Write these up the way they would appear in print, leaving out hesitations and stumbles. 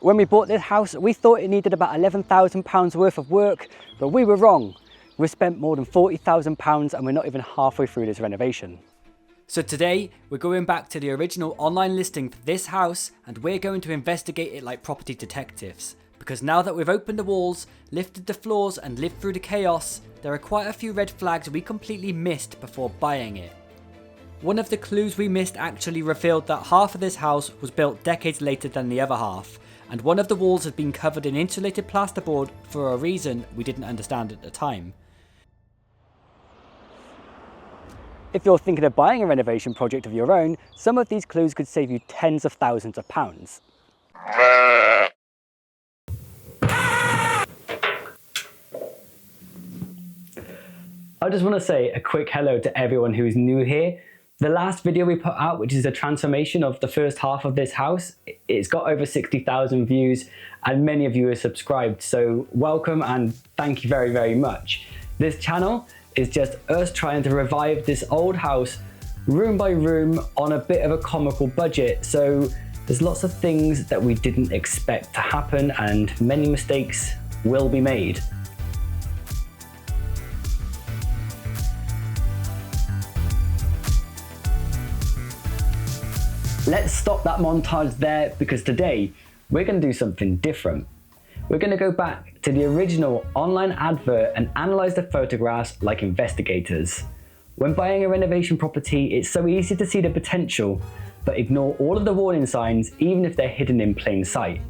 When we bought this house, we thought it needed about £11,000 worth of work, but we were wrong. We've spent more than £40,000 and we're not even halfway through this renovation. So today, we're going back to the original online listing for this house and we're going to investigate it like property detectives. Because now that we've opened the walls, lifted the floors and lived through the chaos, there are quite a few red flags we completely missed before buying it. One of the clues we missed actually revealed that half of this house was built decades later than the other half, and one of the walls had been covered in insulated plasterboard for a reason we didn't understand at the time. If you're thinking of buying a renovation project of your own, some of these clues could save you tens of thousands of pounds. I just want to say a quick hello to everyone who's new here. The last video we put out, which is a transformation of the first half of this house, it's got over 60,000 views and many of you are subscribed, so welcome and thank you very, very much. This channel is just us trying to revive this old house room by room on a bit of a comical budget, so there's lots of things that we didn't expect to happen and many mistakes will be made. Let's stop that montage there because today we're going to do something different. We're going to go back to the original online advert and analyse the photographs like investigators. When buying a renovation property, it's so easy to see the potential, but ignore all of the warning signs even if they're hidden in plain sight.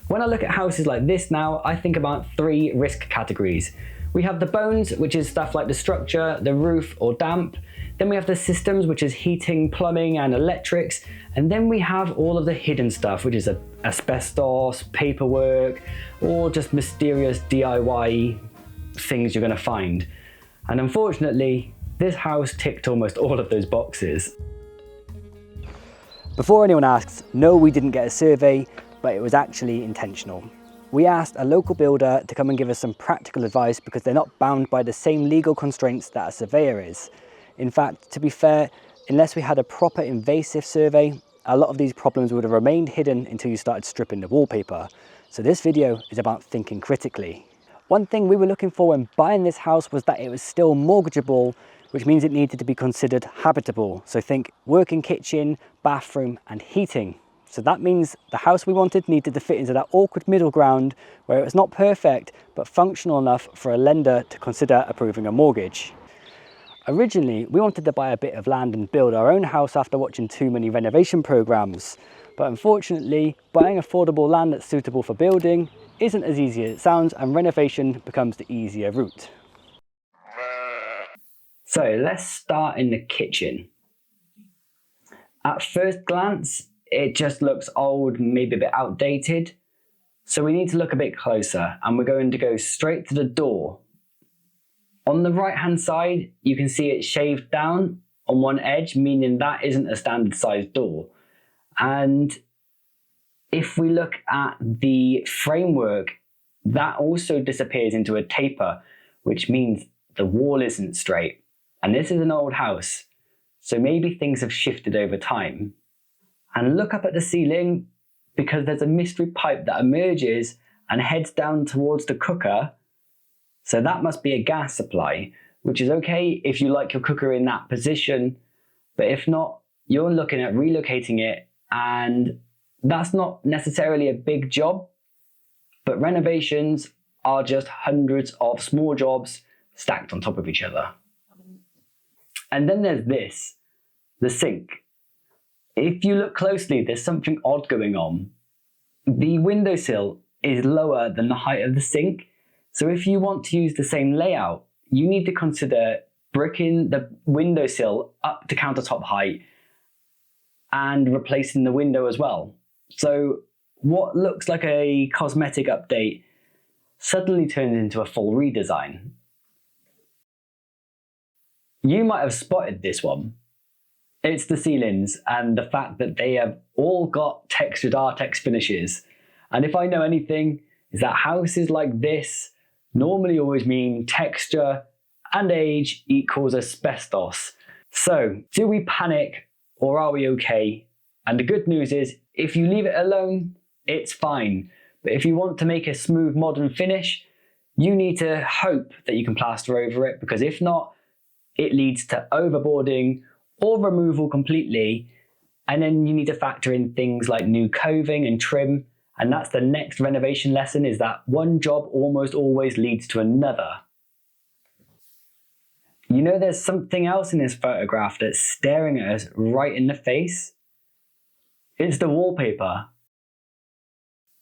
When I look at houses like this now, I think about 3 risk categories. We have the bones, which is stuff like the structure, the roof or damp. Then we have the systems, which is heating, plumbing and electrics. And then we have all of the hidden stuff, which is asbestos, paperwork, or just mysterious DIY things you're going to find. And unfortunately, this house ticked almost all of those boxes. Before anyone asks, no, we didn't get a survey, but it was actually intentional. We asked a local builder to come and give us some practical advice because they're not bound by the same legal constraints that a surveyor is. In fact, to be fair, unless we had a proper invasive survey, a lot of these problems would have remained hidden until you started stripping the wallpaper. So this video is about thinking critically. One thing we were looking for when buying this house was that it was still mortgageable, which means it needed to be considered habitable. So think working kitchen, bathroom and heating. So that means the house we wanted needed to fit into that awkward middle ground where it was not perfect, but functional enough for a lender to consider approving a mortgage. Originally, we wanted to buy a bit of land and build our own house after watching too many renovation programs. But unfortunately, buying affordable land that's suitable for building isn't as easy as it sounds, and renovation becomes the easier route. So let's start in the kitchen. At first glance, it just looks old, maybe a bit outdated. So we need to look a bit closer and we're going to go straight to the door. On the right hand side, you can see it shaved down on one edge, meaning that isn't a standard sized door. And if we look at the framework, that also disappears into a taper, which means the wall isn't straight. And this is an old house, so maybe things have shifted over time. And look up at the ceiling because there's a mystery pipe that emerges and heads down towards the cooker. So that must be a gas supply, which is okay if you like your cooker in that position, but if not, you're looking at relocating it, and that's not necessarily a big job, but renovations are just hundreds of small jobs stacked on top of each other. And then there's this, the sink. If you look closely, there's something odd going on. The windowsill is lower than the height of the sink. So if you want to use the same layout, you need to consider bricking the windowsill up to countertop height and replacing the window as well. So what looks like a cosmetic update suddenly turns into a full redesign. You might have spotted this one. It's the ceilings and the fact that they have all got textured artex finishes. And if I know anything, is that houses like this normally always mean texture and age equals asbestos. So do we panic or are we okay? And the good news is, if you leave it alone, it's fine. But if you want to make a smooth modern finish, you need to hope that you can plaster over it, because if not, it leads to overboarding or removal completely. And then you need to factor in things like new coving and trim. And that's the next renovation lesson, is that one job almost always leads to another. You know, there's something else in this photograph that's staring at us right in the face. It's the wallpaper.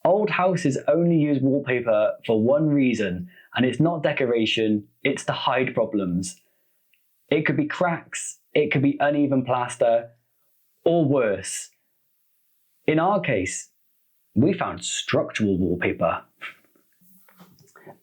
Old houses only use wallpaper for one reason, and it's not decoration, it's to hide problems. It could be cracks, it could be uneven plaster, or worse. In our case, we found structural wallpaper.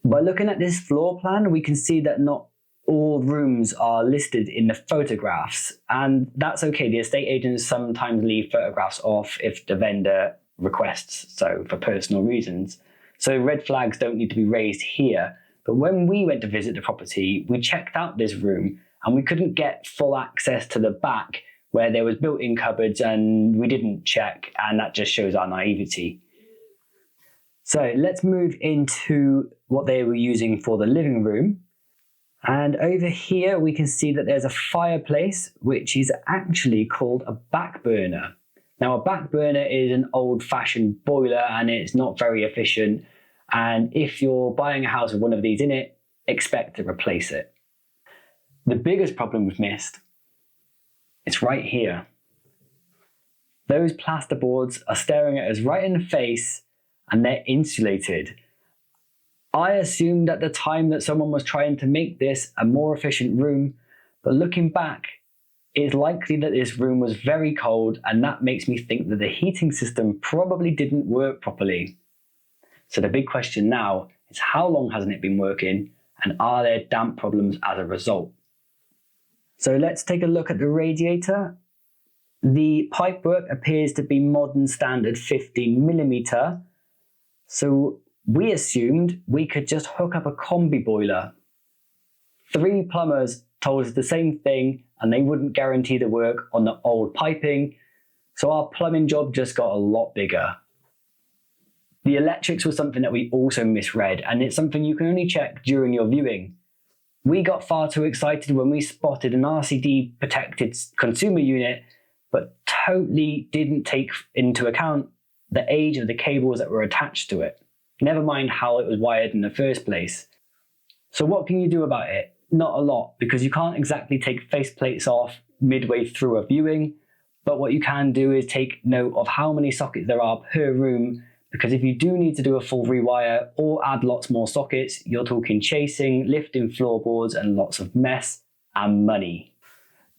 By looking at this floor plan, we can see that not all rooms are listed in the photographs, and that's okay. The estate agents sometimes leave photographs off if the vendor requests so for personal reasons. So red flags don't need to be raised here. But when we went to visit the property, we checked out this room and we couldn't get full access to the back where there was built-in cupboards, and we didn't check, and that just shows our naivety. So let's move into what they were using for the living room. And over here we can see that there's a fireplace, which is actually called a back burner. Now, a back burner is an old-fashioned boiler and it's not very efficient. And if you're buying a house with one of these in it, expect to replace it. The biggest problem we've missed, it's right here. Those plasterboards are staring at us right in the face, and they're insulated. I assumed at the time that someone was trying to make this a more efficient room, but looking back, it's likely that this room was very cold, and that makes me think that the heating system probably didn't work properly. So the big question now is, how long hasn't it been working, and are there damp problems as a result? So let's take a look at the radiator. The pipework appears to be modern standard 15mm. So we assumed we could just hook up a combi boiler. 3 plumbers told us the same thing, and they wouldn't guarantee the work on the old piping. So our plumbing job just got a lot bigger. The electrics was something that we also misread, and it's something you can only check during your viewing. We got far too excited when we spotted an RCD protected consumer unit, but totally didn't take into account the age of the cables that were attached to it. Never mind how it was wired in the first place. So what can you do about it? Not a lot, because you can't exactly take faceplates off midway through a viewing, but what you can do is take note of how many sockets there are per room, because if you do need to do a full rewire or add lots more sockets, you're talking chasing, lifting floorboards, and lots of mess and money.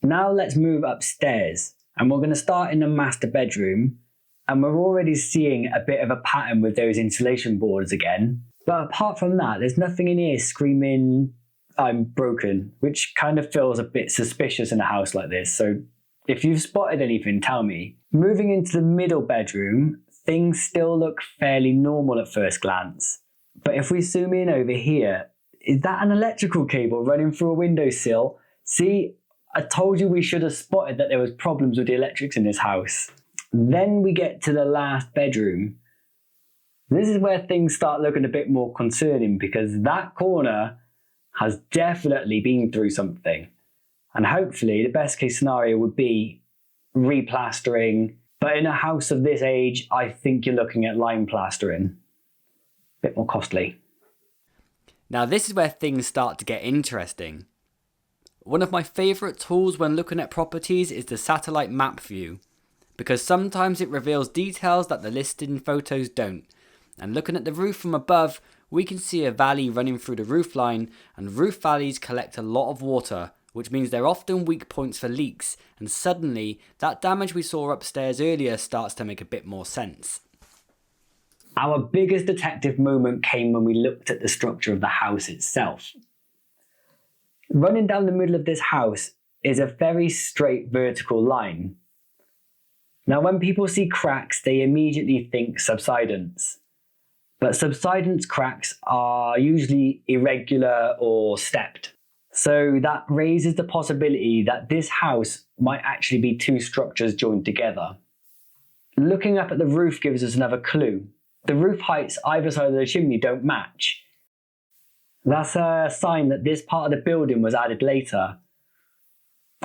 Now let's move upstairs, and we're going to start in the master bedroom, and we're already seeing a bit of a pattern with those insulation boards again. But apart from that, there's nothing in here screaming, "I'm broken," which kind of feels a bit suspicious in a house like this. So if you've spotted anything, tell me. Moving into the middle bedroom, things still look fairly normal at first glance. But if we zoom in over here, is that an electrical cable running through a windowsill? See, I told you we should have spotted that there was problems with the electrics in this house. Then we get to the last bedroom. This is where things start looking a bit more concerning, because that corner has definitely been through something. And hopefully the best case scenario would be replastering. But in a house of this age, I think you're looking at lime plastering. A bit more costly. Now this is where things start to get interesting. One of my favourite tools when looking at properties is the satellite map view, because sometimes it reveals details that the listing photos don't. And looking at the roof from above, we can see a valley running through the roof line, and roof valleys collect a lot of water, which means they're often weak points for leaks, and suddenly that damage we saw upstairs earlier starts to make a bit more sense. Our biggest detective moment came when we looked at the structure of the house itself. Running down the middle of this house is a very straight vertical line. Now when people see cracks, they immediately think subsidence. But subsidence cracks are usually irregular or stepped. So that raises the possibility that this house might actually be 2 structures joined together. Looking up at the roof gives us another clue. the roof heights either side of the chimney don't match. That's a sign that this part of the building was added later.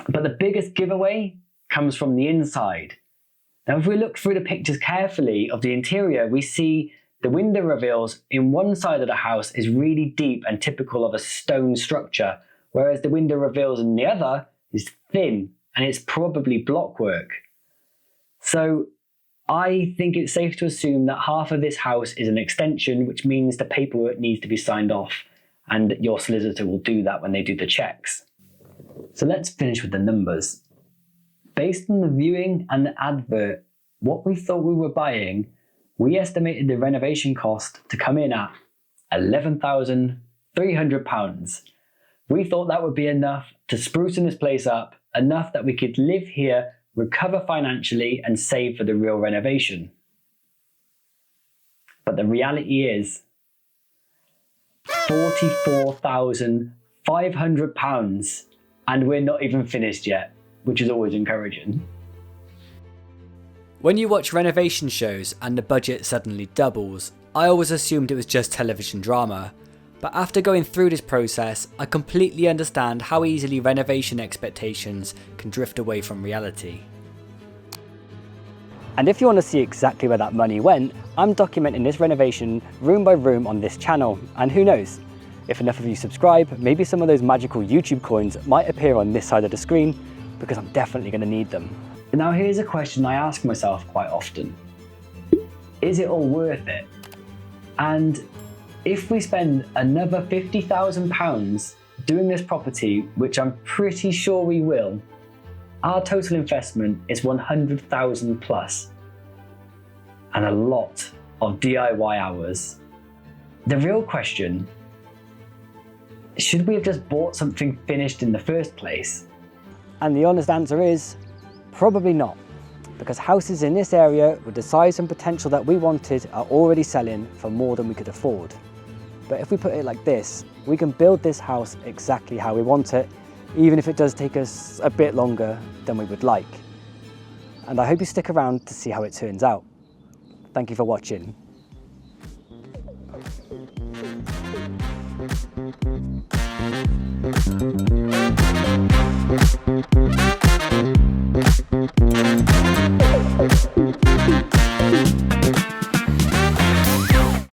But the biggest giveaway comes from the inside. Now, if we look through the pictures carefully of the interior, we see the window reveals in one side of the house is really deep and typical of a stone structure, whereas the window reveals in the other is thin and it's probably blockwork. So I think it's safe to assume that half of this house is an extension, which means the paperwork needs to be signed off, and your solicitor will do that when they do the checks. So let's finish with the numbers. Based on the viewing and the advert, what we thought we were buying, we estimated the renovation cost to come in at £11,300. We thought that would be enough to sprucing this place up, enough that we could live here, recover financially and save for the real renovation. But the reality is £44,500, and we're not even finished yet, which is always encouraging. When you watch renovation shows and the budget suddenly doubles, I always assumed it was just television drama. But after going through this process, I completely understand how easily renovation expectations can drift away from reality. And if you want to see exactly where that money went, I'm documenting this renovation room by room on this channel, and who knows, if enough of you subscribe, maybe some of those magical YouTube coins might appear on this side of the screen, because I'm definitely going to need them. Now here's a question I ask myself quite often. Is it all worth it? And if we spend another £50,000 doing this property, which I'm pretty sure we will, our total investment is 100,000 plus, and a lot of DIY hours. The real question, should we have just bought something finished in the first place? And the honest answer is, probably not, because houses in this area with the size and potential that we wanted are already selling for more than we could afford. But if we put it like this, we can build this house exactly how we want it, even if it does take us a bit longer than we would like. And I hope you stick around to see how it turns out. Thank you for watching.